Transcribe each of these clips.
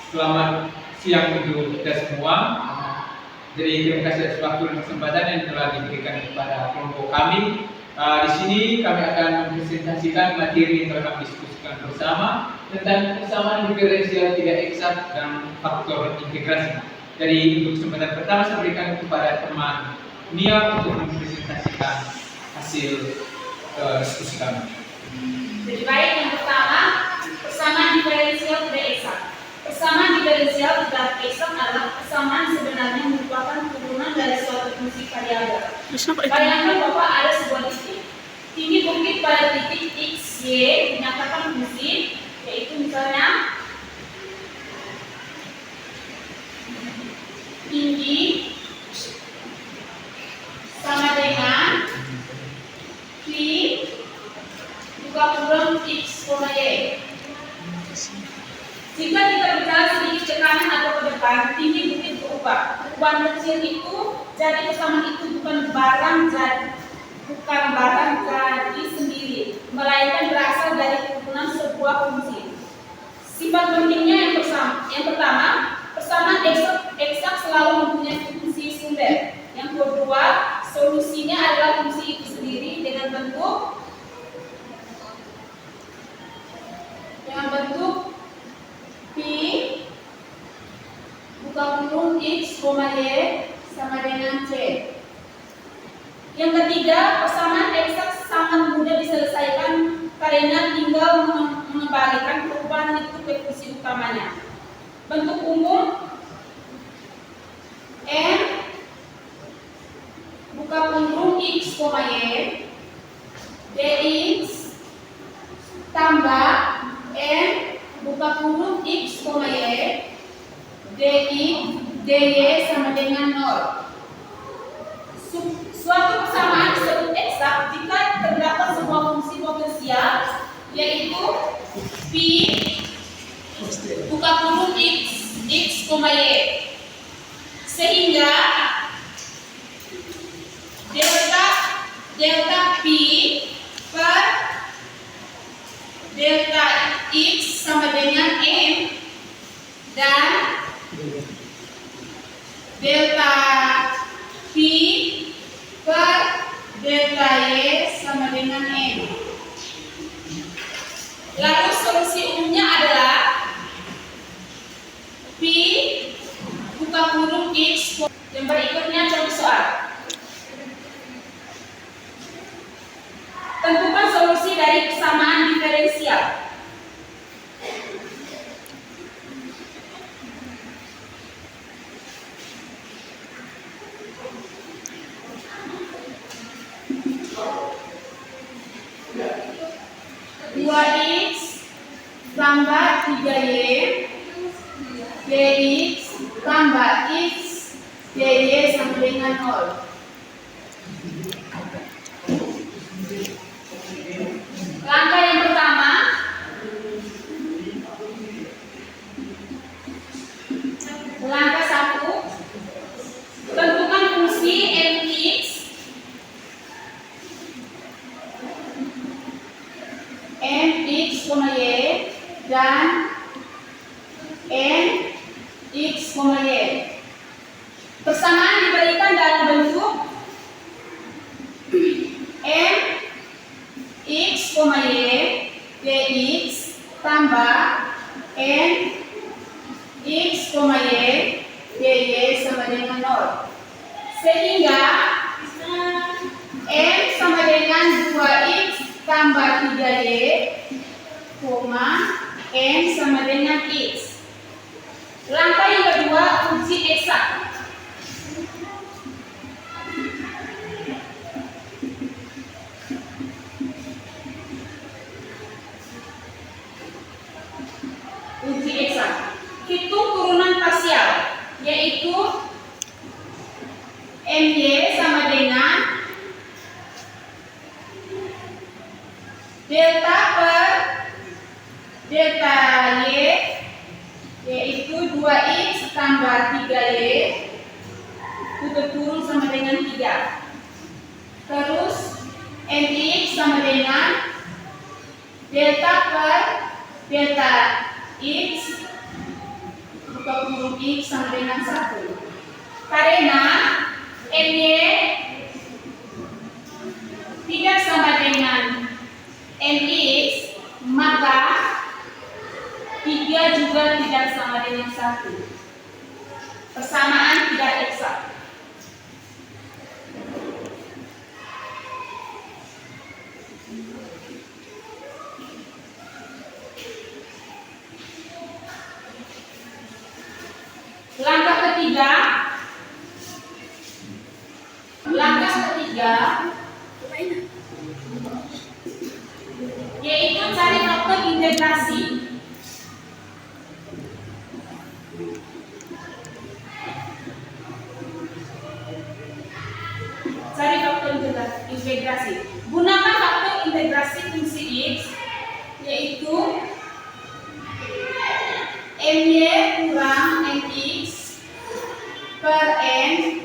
Selamat siang untuk kita semua. Jadi terima kasih atas waktu dan kesempatan yang telah diberikan kepada kelompok kami. Di sini kami akan mempresentasikan materi yang telah kami diskusikan bersama tentang persamaan diferensial tidak eksak dan faktor integrasi. Jadi untuk kesempatan pertama saya berikan kepada teman Nia untuk mempresentasikan hasil diskusi kami. Jadi baik, yang pertama persamaan diferensial tidak eksak. Persamaan diferensial tidak eksak adalah persamaan sebenarnya merupakan turunan dari suatu fungsi variabel. Bayangkan bahwa ada sebuah titik. Tinggi bukit pada titik x, y dinyatakan fungsi, yaitu misalnya tinggi sama dengan v buka kurung x, y. Jika kita bicara sedikit ke kanan atau ke depan, tinggi bukit berubah. Perubahan kecil itu, jadi persamaan itu bukan barang jadi sendiri, melainkan berasal dari turunan sebuah fungsi. Sifat pentingnya yang pertama, persamaan eksak selalu mempunyai fungsi sumber. Yang kedua, solusinya adalah fungsi itu sendiri dengan bentuk P buka kurung x, y sama dengan c. Yang ketiga, persamaan eksak sangat mudah diselesaikan karena tinggal mengembalikan perubahan itu ke fungsi utamanya. Bentuk umum n buka kurung x, y dx tambah n buka kurung x, y dy sama dengan 0. Suatu persamaan disebut eksak jika terdapat sebuah fungsi potensial, yaitu p buka kurung x, y, sehingga delta p per delta x sama dengan m dan delta p per delta y sama dengan m. Lalu solusi umumnya adalah p buka kurung x. Yang berikutnya contoh soal. Tentukan solusi dari persamaan diferensial. X tambah 3y dx tambah x dy sama dengan 0. Langkah yang pertama, langkah 1, tentukan fungsi mx y dan n x, y. Persamaan diberikan dalam bentuk m x, y dx tambah n x, y dy sama dengan 0. Sehingga m sama dengan 2x tambah 3y, n sama dengan x. Langkah yang kedua, uji eksak. Uji eksak. Hitung turunan parsial, yaitu my sama dengan delta per delta Y yaitu 2X tambah 3Y tutup kurung sama dengan 3. Terus MX sama dengan delta per delta X buka kurung X sama dengan 1. Karena MY tidak sama dengan MX, maka 3 juga tidak sama dengan 1. Persamaan tidak eksak. Langkah ketiga yaitu cari faktor integrasi. Cari faktor integrasi. Gunakan faktor integrasi fungsi X yaitu MY kurang MX per N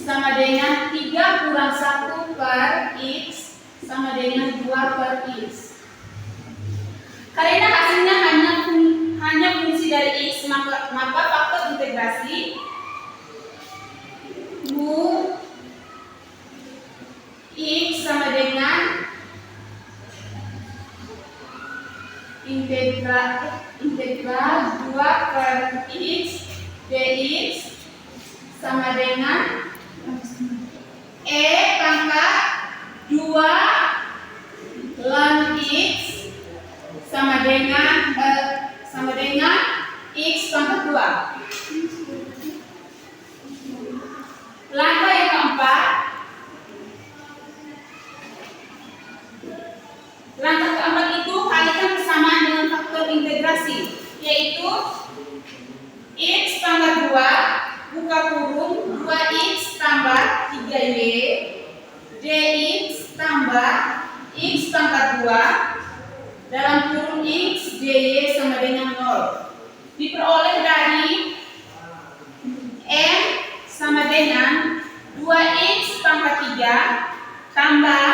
sama dengan 3 kurang 1 per X sama dengan 2 per X. Karena hasilnya hanya fungsi dari X, maka faktor integrasi mu X sama dengan integral 2 per X dx sama dengan E pangkat 2 ln X sama dengan X pangkat 2. Langkah yang keempat. Langkah keempat itu kalikan persamaan dengan faktor integrasi, yaitu X pangkat 2 buka kurung 2X tambah 3Y dx tambah X pangkat 2 dalam kurung X dy sama dengan 0 diperoleh dari M sama dengan 2X pangkat 3 tambah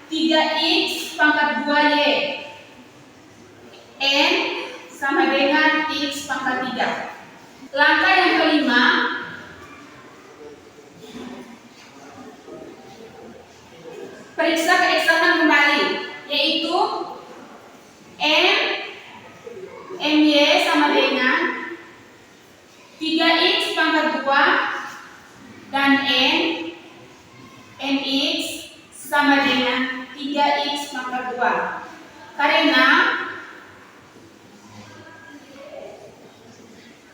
3X pangkat 2Y N sama dengan X pangkat 3. Langkah yang kelima, periksa keeksakan kembali, yaitu MY sama dengan 3X pangkat 2 dan MX sama dengan 3X pangkat 2. Karena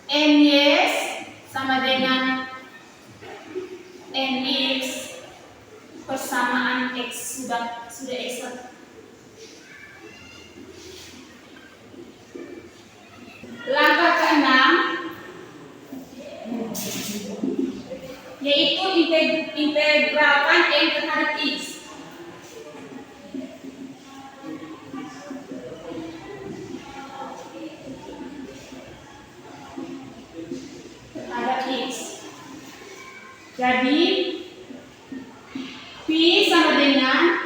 MY sama dengan MX, persamaan X sudah eksak. Langkah keenam yaitu integralkan M terhadap X. Jadi P sama dengan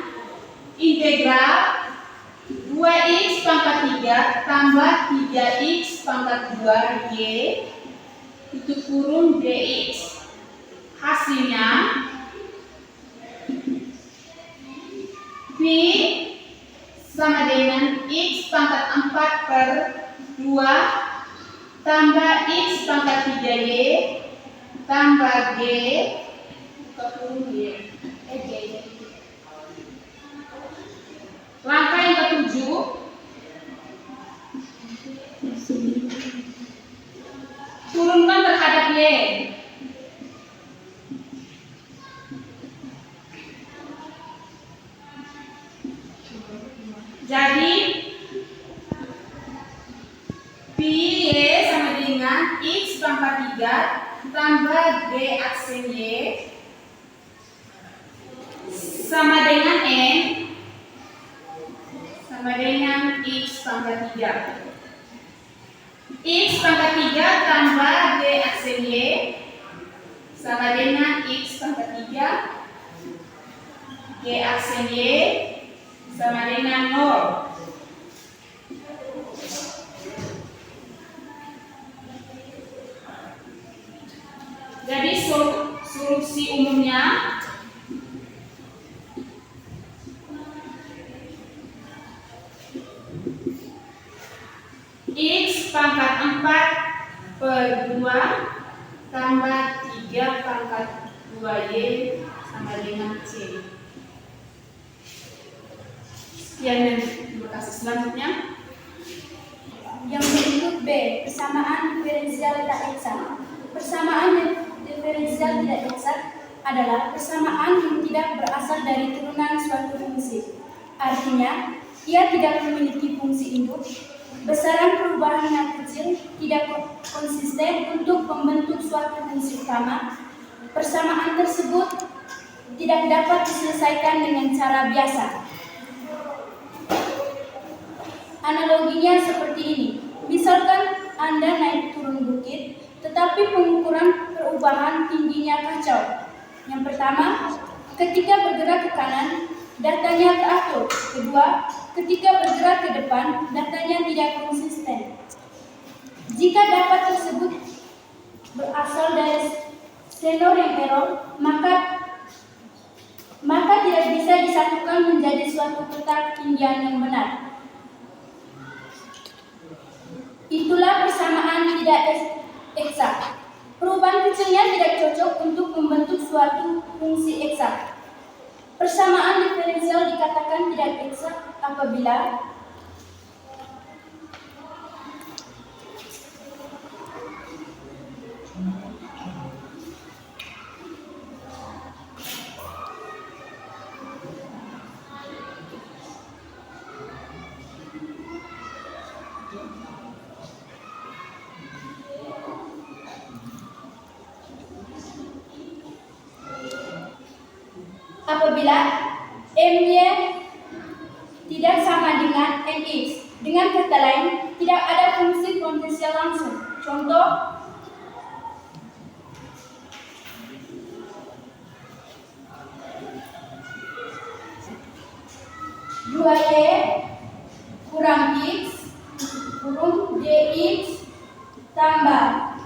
integral 2X pangkat 3 tambah 3X pangkat 2Y itu kurung dx. Hasilnya P sama dengan X pangkat 4 per 2 tambah X pangkat 3Y tambah G buka kurung G. Langkah yang ketujuh, turunkan terhadap Y. Jadi Pi Y sama dengan X pangkat 3 tambah G aksen Y sama dengan N sama dengan X pangkat 3. X pangkat 3 tambah D aksen Y sama dengan X pangkat 3 G aksen Y sama dengan 0. Jadi solusi umumnya X pangkat 4 per 2 tambah 3 pangkat 2Y sama dengan C. Sekian, dan terima kasih. Selanjutnya Yang berikut B, persamaan diferensial tak eksak. Persamaan diferensial tidak eksak adalah persamaan yang tidak berasal dari turunan suatu fungsi. Artinya, ia tidak memiliki fungsi induk. Besaran perubahan yang kecil tidak konsisten untuk membentuk suatu fungsi utama. Persamaan tersebut tidak dapat diselesaikan dengan cara biasa. Analoginya seperti ini. Misalkan Anda naik turun bukit, tetapi pengukuran perubahan tingginya kacau. Yang pertama, ketika bergerak ke kanan, datanya teratur. Kedua, ketika bergerak ke depan, datanya tidak konsisten. Jika data tersebut berasal dari skenario yang error, maka tidak bisa disatukan menjadi suatu peta ketinggian yang benar. Itulah persamaan tidak eksak. Perubahan kecilnya tidak cocok untuk membentuk suatu fungsi eksak. Persamaan diferensial dikatakan tidak eksak apabila MY tidak sama dengan NX. Dengan kata lain, tidak ada fungsi potensial langsung. Contoh, dua Y kurang X kurung DX tambah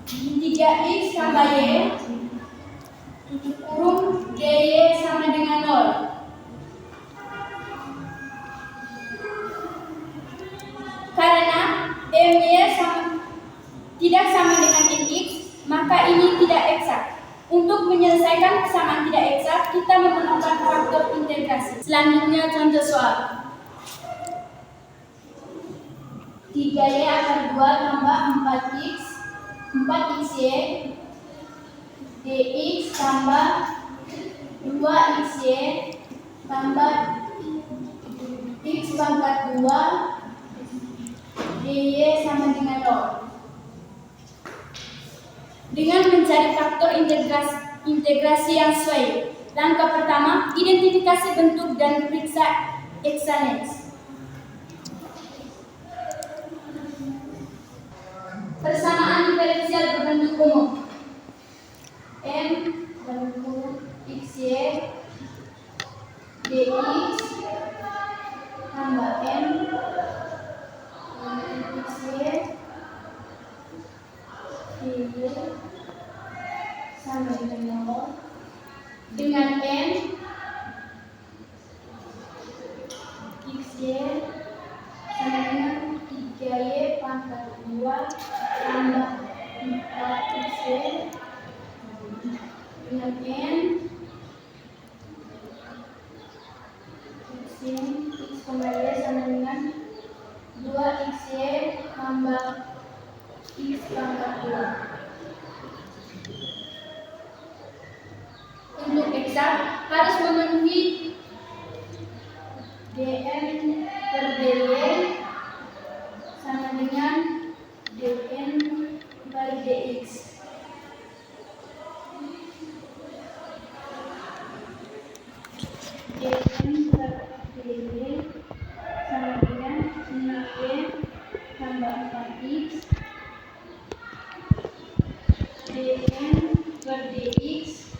3X tambah Y kurung DY sama dengan 0. Karena MY tidak sama dengan NX, maka ini tidak eksak. Untuk menyelesaikan persamaan tidak eksak, kita memerlukan faktor integrasi. Selanjutnya contoh soal. 3Y akar 2 tambah 4X 4XY DX tambah 2XY tambah X pangkat 2 DY sama dengan 0. Dengan mencari faktor integrasi yang sesuai. Langkah pertama, identifikasi bentuk dan periksa eksanens. Persamaan diferensial berbentuk umum. M berbentuk XY DX tambah M XY DY sama dengan 0 dengan N XY sama dengan 3Y pangkat 2 tambah 4XY dengan N XY X sama Y sama dengan 2XY tambah X pangkat 2. Untuk eksak harus memenuhi dn per dy sama dengan dn per dx. Dn per dy sama tambah 4x dn per dx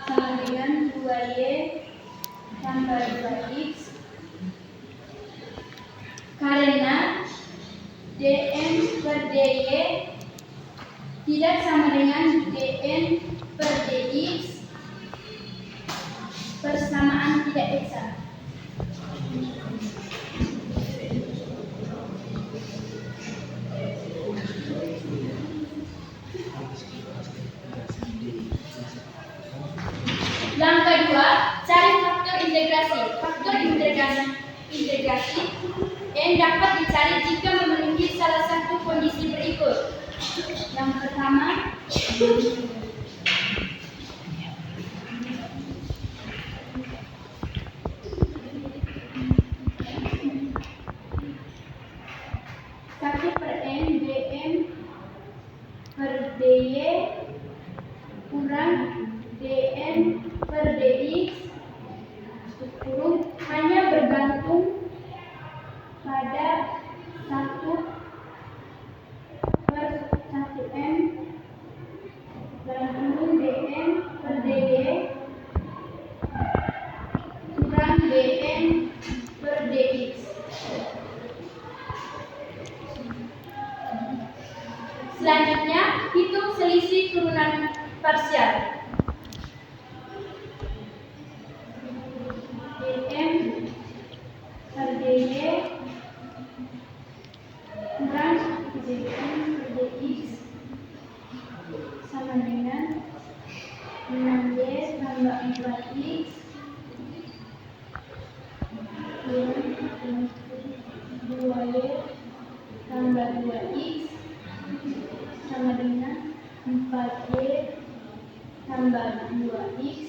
sama dengan 2y tambah 2x, karena dn per dy tidak sama dengan dn per dx, persamaan tidak eksak. Langkah 2, cari faktor integrasi. Faktor integrasi n dapat dicari jika memenuhi salah satu kondisi berikut. Yang pertama, satu per n dn per dy kurang dn per dx kurung hanya bergantung pada 1 per 1m dan kurung dn per dy kurang dn per dx. Selanjutnya, hitung selisih turunan parsial. dn per dy kurang dn per dx sama dengan 6y tambah 4x kurang 2y tambah 2x sama dengan 4y tambah 2x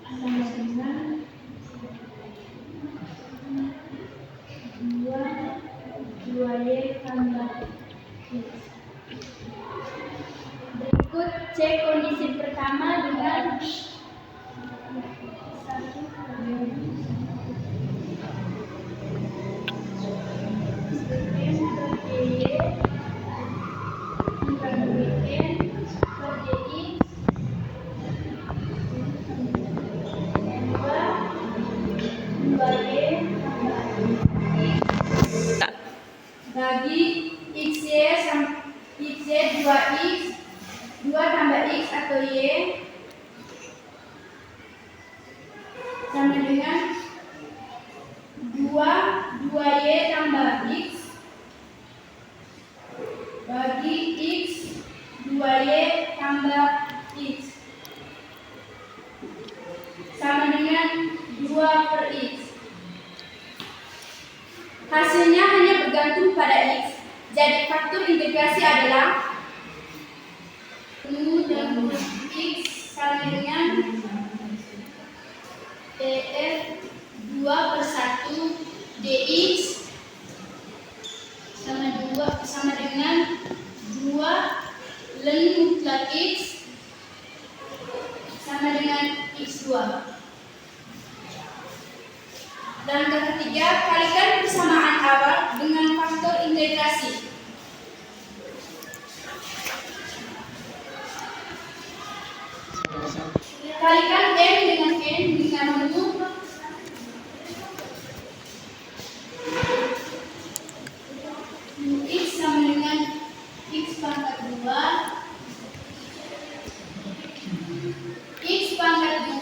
sama dengan 2y tambah x. Berikut cek kondisi pertama dengan 1 bagi xy 2x 2 tambah x atau y sama dengan 2y tambah x, bagi x 2y tambah x sama dengan 2 per x. Hasilnya hanya bergantung pada x. Jadi faktor integrasi adalah 2 dan x sama dengan df 2 per 1 dx sama dengan 2 ln mutlak x sama dengan x2. Langkah ketiga, kalikan persamaan awal dengan faktor integrasi. Kalikan n dengan n dengan menu x sama dengan x pangkat 2 x pangkat 2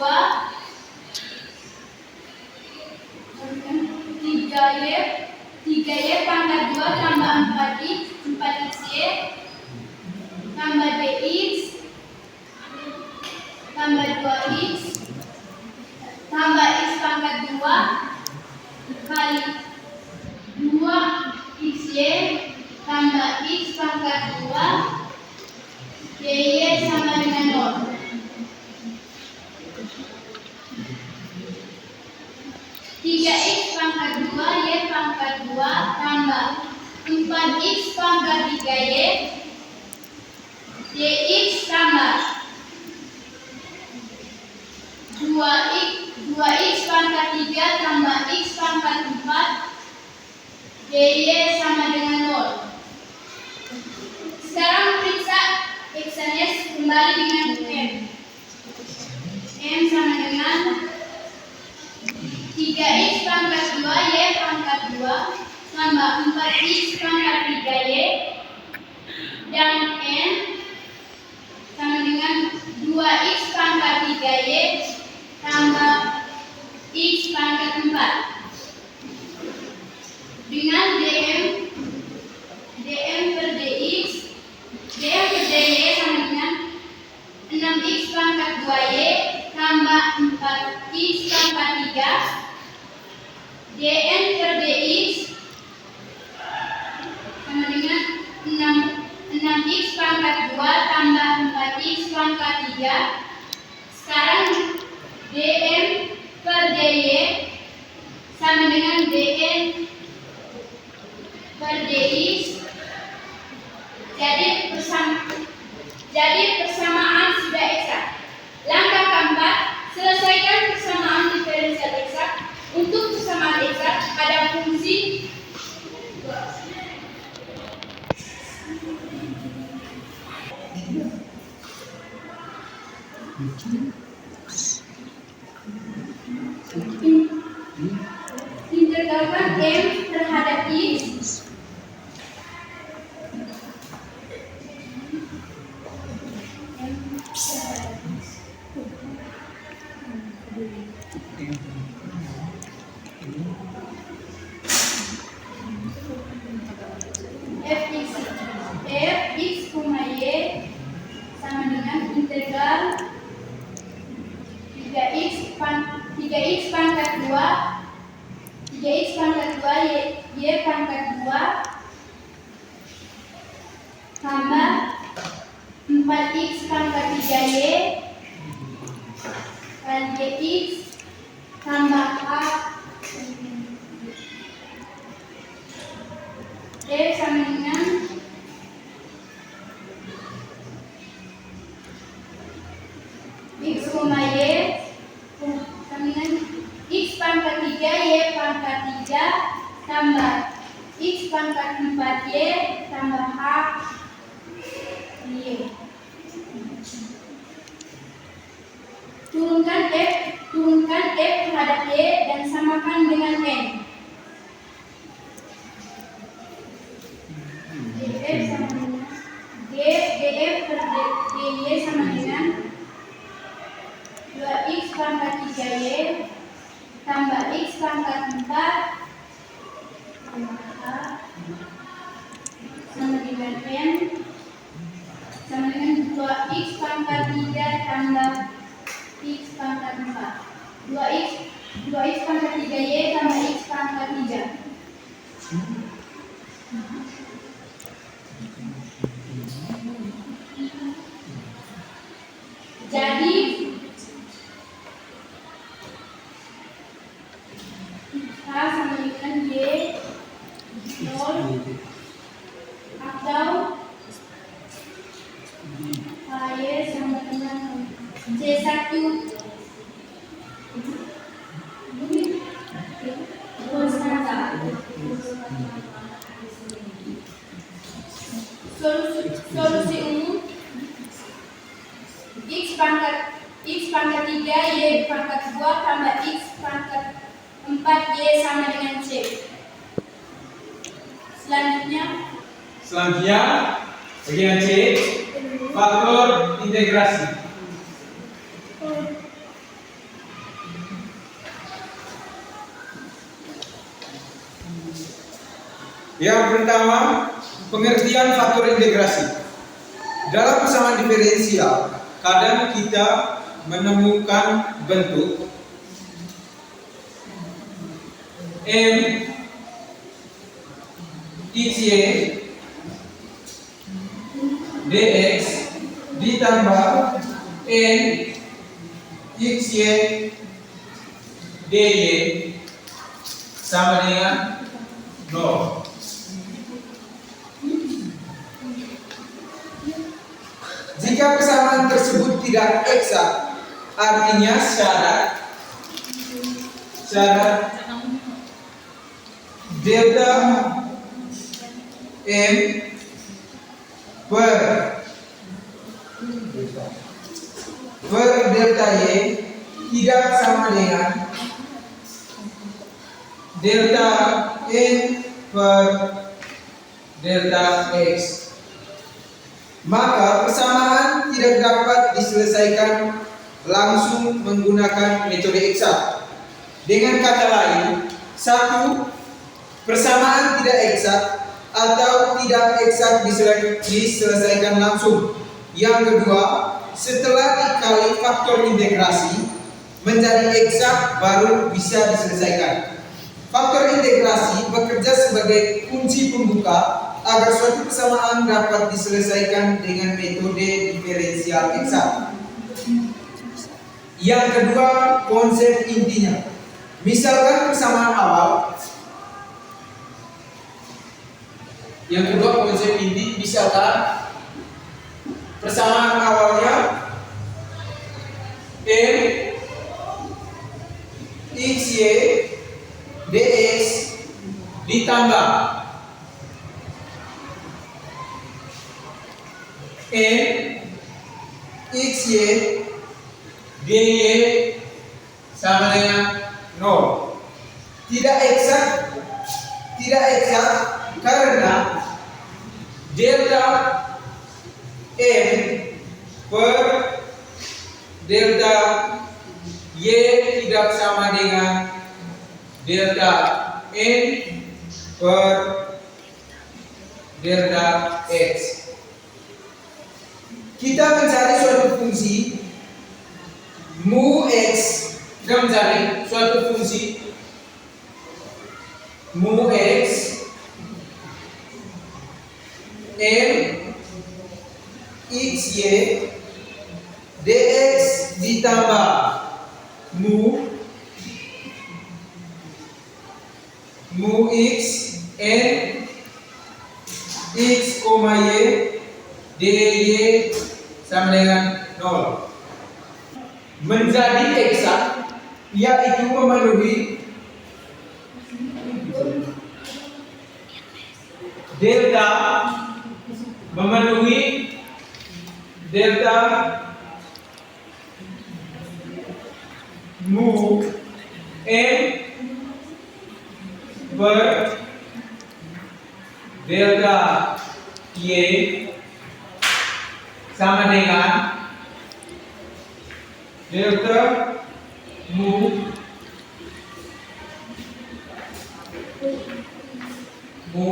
3y pangkat 2 tambah 4x 4xy tambah dx tambah 2x tambah x pangkat 2 kali 2xy tambah x pangkat 2 dy sama dengan 0. 3x pangkat 2 y pangkat 2 tambah 4x pangkat 3y dx tambah 2x pangkat 3 tambah x pangkat 4 dy sama dengan kembali dengan M. M sama dengan 3x pangkat 2 Y pangkat 2 tambah 4x pangkat 3Y, dan N sama dengan 2x pangkat 3Y tambah x pangkat 4 dengan dm per dx, dm per dy sama dengan 6x pangkat 2y tambah 4x pangkat 3, dn per dx sama dengan 6x pangkat 2 tambah 4x pangkat 3. Sekarang dm per dy sama dengan dn per dx. Jadi persamaan sudah eksak. Langkah keempat, selesaikan persamaan diferensial eksak. Untuk persamaan eksak ada fungsi integralkan M terhadap X Fx, Y sama dengan integral 3x pangkat 2 Y pangkat 2 tambah 4x pangkat 3Y kali dx tambah H F sama dengan x, Y sama dengan x pangkat 3 Y pangkat 3 tambah x pangkat 4Y tambah H Y. Turunkan F terhadap Y dan samakan dengan N. df sama dengan df per dy sama dengan 2x pangkat 3y tambah x pangkat 4 sama dengan n sama dengan 2x pangkat 3 tambah x pangkat 4, 2x pangkat 3y tambah x pangkat 3. Jadi H sama dengan Y 0 atau HY sama dengan C1 solusi umum x pangkat 3 y pangkat 2 tambah x pangkat 4 y sama dengan c. Selanjutnya bagian C, faktor integrasi. Yang pertama, pengertian faktor integrasi. Dalam persamaan diferensial, kadang kita menemukan bentuk M xy dx ditambah N xy dy sama dengan 0. Jika persamaan tersebut tidak eksak, artinya syarat delta M per per delta Y tidak sama dengan delta N per delta X. Maka persamaan tidak dapat diselesaikan langsung menggunakan metode eksak. Dengan kata lain, satu, persamaan tidak eksak atau tidak eksak diselesaikan langsung. Yang kedua, setelah dikali faktor integrasi menjadi eksak baru bisa diselesaikan. Faktor integrasi bekerja sebagai kunci pembuka agar suatu persamaan dapat diselesaikan dengan metode diferensial eksak. Yang kedua, konsep intinya. Misalkan persamaan awal. Yang kedua, konsep inti. Misalkan persamaan awalnya M XY dx ditambah M XY dy sama dengan 0. Tidak eksak karena delta M per delta Y tidak sama dengan delta N per delta X. Kita mencari suatu fungsi mu X, kita mencari suatu fungsi mu X M XY dx ditambah mu X N X, Y dy sama dengan 0. Menjadi eksak yaitu memenuhi delta mu M per delta Y sama dengan delta mu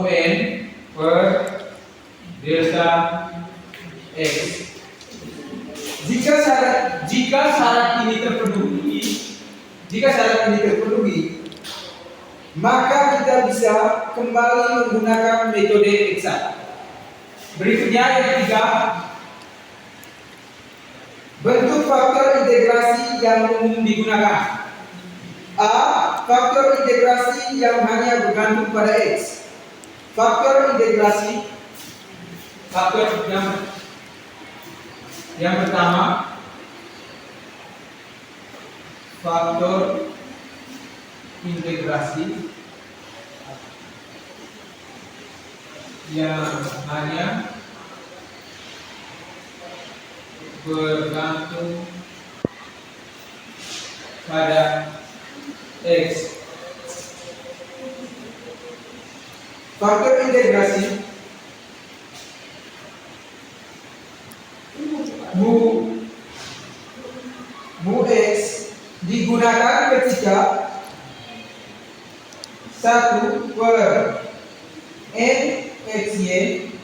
N per delta X. Jika syarat ini terpenuhi, maka kita bisa kembali menggunakan metode eksak. Berikutnya yang ketiga, bentuk faktor integrasi yang umum digunakan. A. Faktor integrasi yang hanya bergantung pada X. Faktor integrasi yang pertama, faktor integrasi yang hanya bergantung pada X. Faktor integrasi mu X digunakan ketika 1 per N XY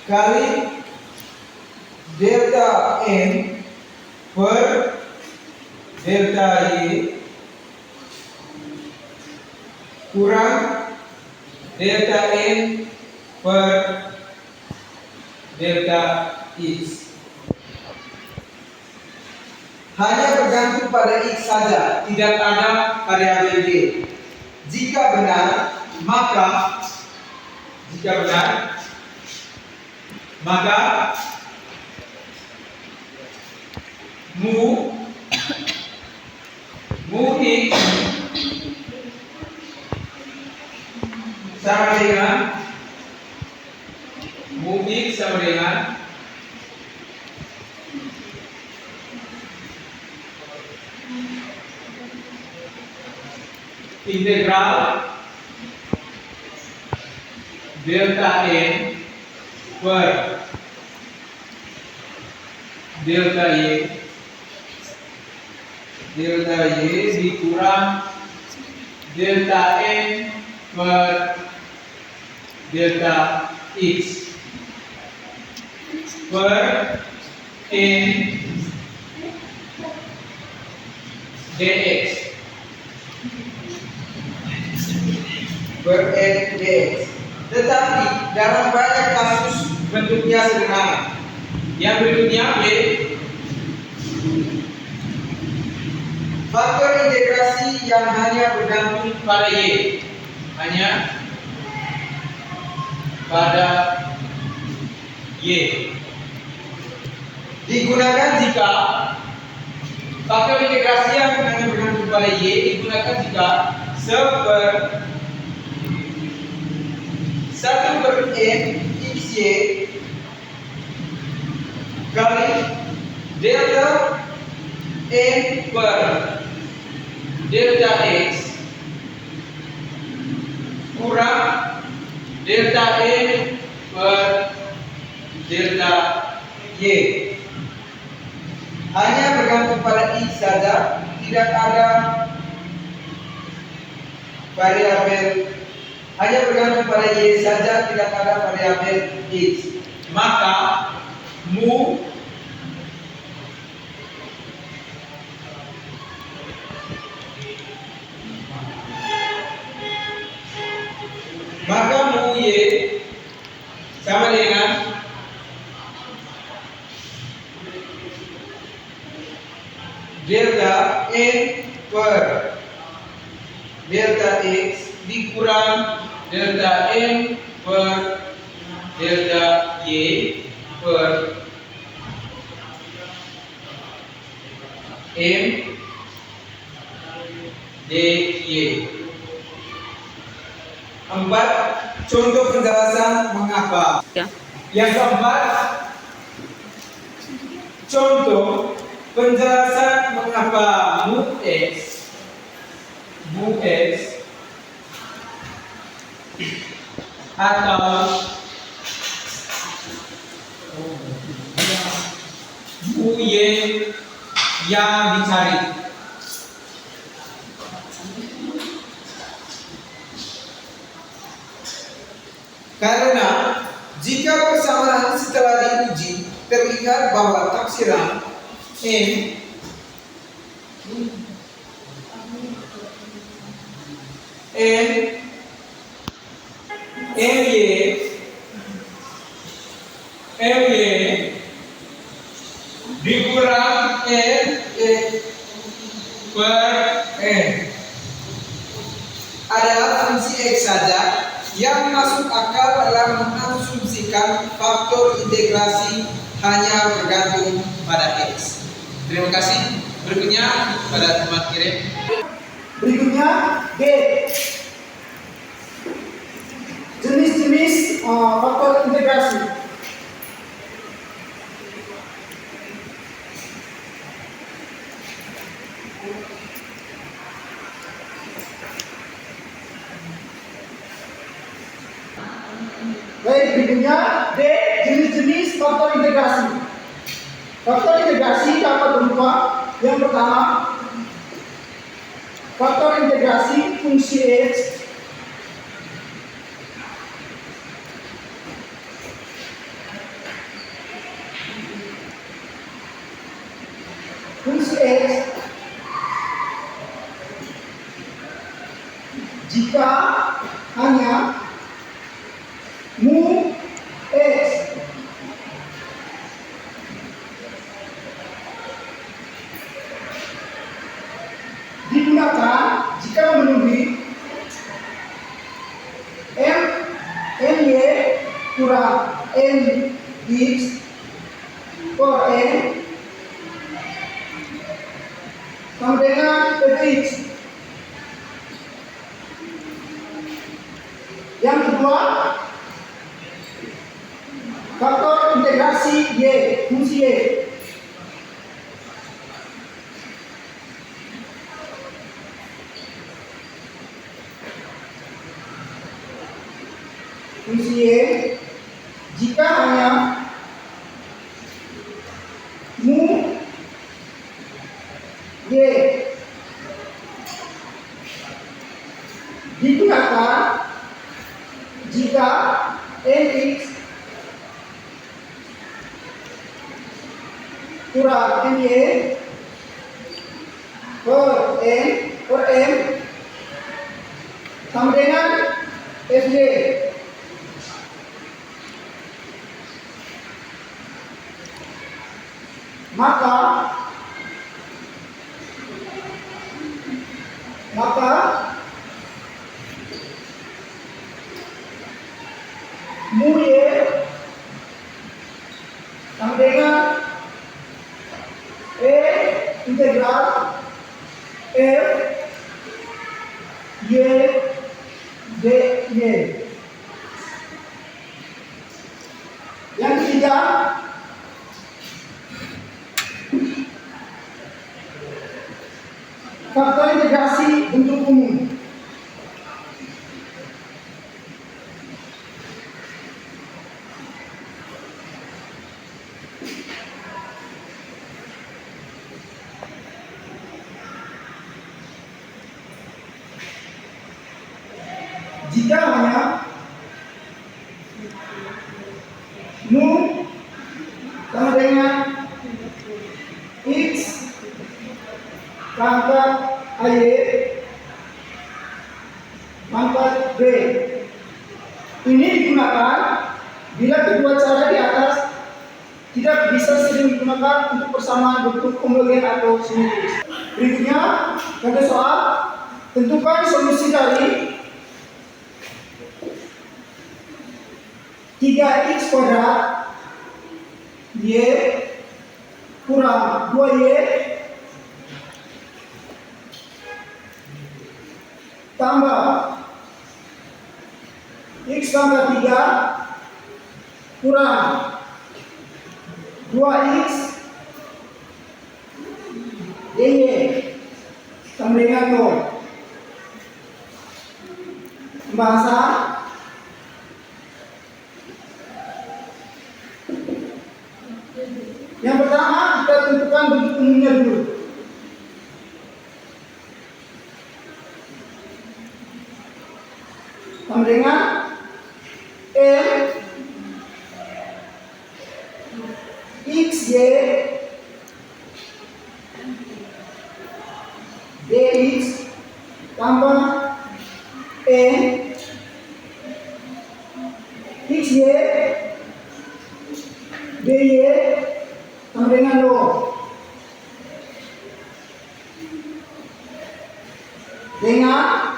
kali delta N per delta Y kurang delta N per delta X. Hanya bergantung pada X saja, tidak ada variabel Y. Jika benar, maka mu X sama dengan mu mu X sama dengan integral delta N per delta Y dikurang delta N per delta X per N dx per N dx. Tetapi dalam banyak kasus bentuknya sederhana. yang berikutnya B. Faktor integrasi yang hanya bergantung Pada Y, hanya pada Y digunakan jika faktor integrasi yang hanya bergantung pada Y digunakan jika 1 per N XY kali delta N per delta X kurang delta N per delta Y hanya bergantung pada X saja, tidak ada variabel, hanya bergantung pada Y saja, tidak ada variabel X. maka mu Y sama dengan Delta N per delta X dikurang delta N per delta Y per M dy. 4. Contoh penjelasan mengapa. Yang keempat, contoh penjelasan mengapa mu X atau mu Y yang dicari. Karena jika persamaan setelah diuji terlihat bahwa taksiran M MY Dikurang N per N adalah fungsi X saja, yang masuk akal adalah mengasumsikan faktor integrasi hanya bergantung pada X. Terima kasih. Berikutnya pada teman kirim. Berikutnya D. Jenis-jenis faktor integrasi. Baik, berikutnya D. Jenis-jenis faktor integrasi. Faktor integrasi dapat berupa yang pertama, faktor integrasi fungsi X jika hanya mu X digunakan jika memenuhi MY kurang NX per N sama dengan Fx. Yang kedua, Y, fungsi Y. Fungsi Y jika hanya mu Y digunakan jika Nx kurang Ny per M sama dengan Fy. Maka mu Y sama dengan E integral F Y dy. Yang ketiga, faktor integrasi bentuk umum. Jika hanya mu sama dengan X pangkat AY pangkat B. Ini digunakan bila kedua cara di atas tidak bisa sering digunakan untuk persamaan bentuk homologen atau simetris. Berikutnya pada soal, tentukan solusi dari 3x kuadrat Y kurang 2Y tambah x pangkat 3 kurang 2x dy sama dengan 0. Pembahasan yang pertama, kita tentukan bentuk umumnya dulu. Sama dengan M XY dx tambah N XY dy sama dengan 0 dengan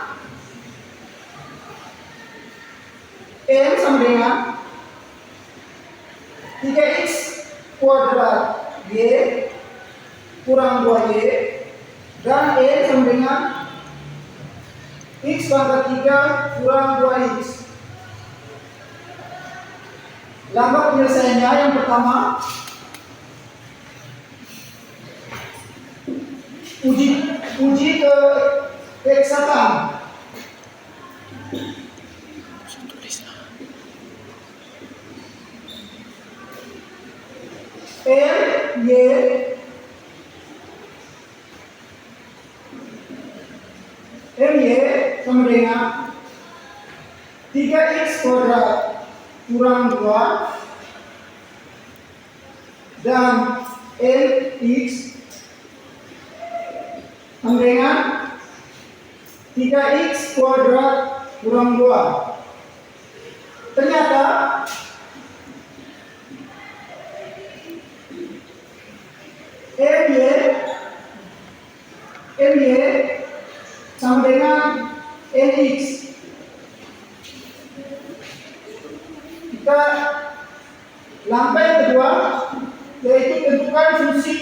M sama dengan 3x kuadrat Y kurang 2Y dan N sama dengan x pangkat 3 kurang 2x. Lambat penyelesaiannya yang pertama, uji keeksaktan. M Y sama dengan 3x kuadrat kurang 2 dan Nx sama dengan 3x kuadrat kurang 2. Ternyata My sama dengan Nx. Kita langkah yang kedua, yaitu tentukan fungsi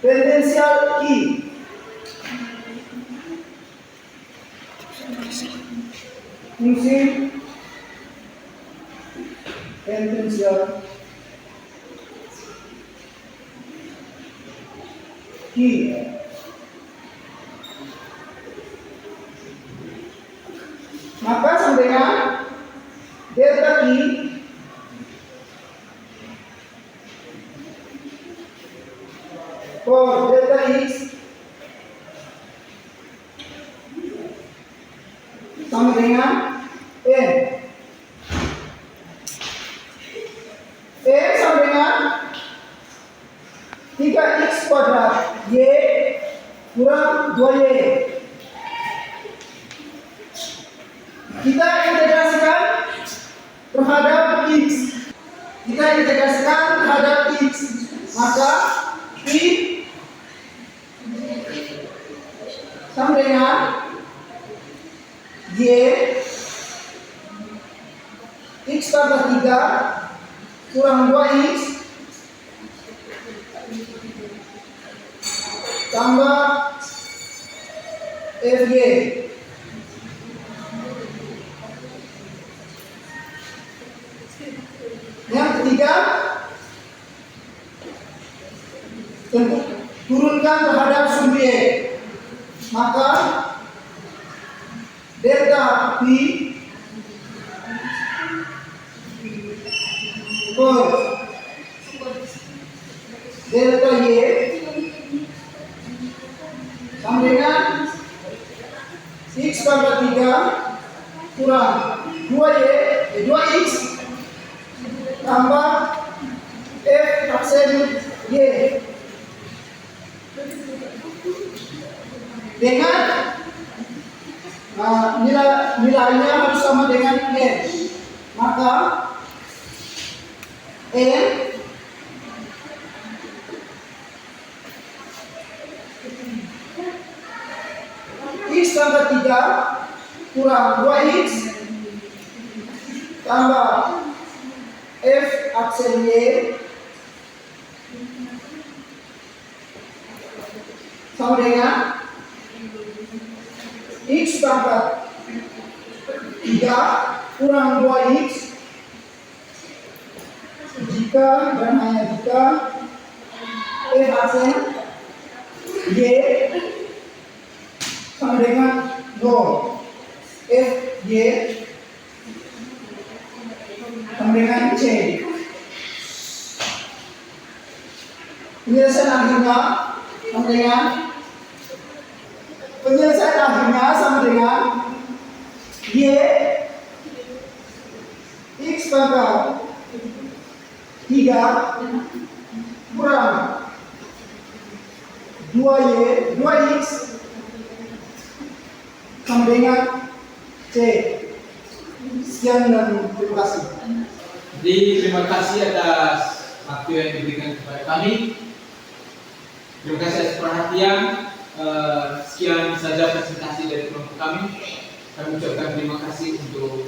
tendensial I. Fungsi tendensial Maka sama dengan delta Q for delta X sama dengan N. N sama dengan 3x kuadrat Y kurang 2Y. Kita integrasikan terhadap X. Maka I sama dengan Y X tambah 3 kurang 2X tambah FY. Yang ketiga, turunkan terhadap sumber Y. Maka delta P per delta Y sama dengan X tambah 3 kurang 2X tambah F aksen Y dengan nilainya harus sama dengan N. Maka N X tambah 3 kurang 2X tambah F aksen Y sama dengan X tambah 3 kurang 2X jika dan hanya jika F aksen Y sama dengan 0. F Y sama dengan C. Penyelesaian akhirnya sama dengan Y X pangkat 3 kurang 2X sama dengan C. Sekian dan terima kasih. Jadi terima kasih atas waktu yang diberikan kepada kami. Terima kasih atas perhatian. Sekian saja presentasi dari kelompok kami. Kami ucapkan terima kasih untuk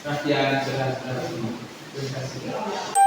perhatian saudara-saudara semua. Terima kasih.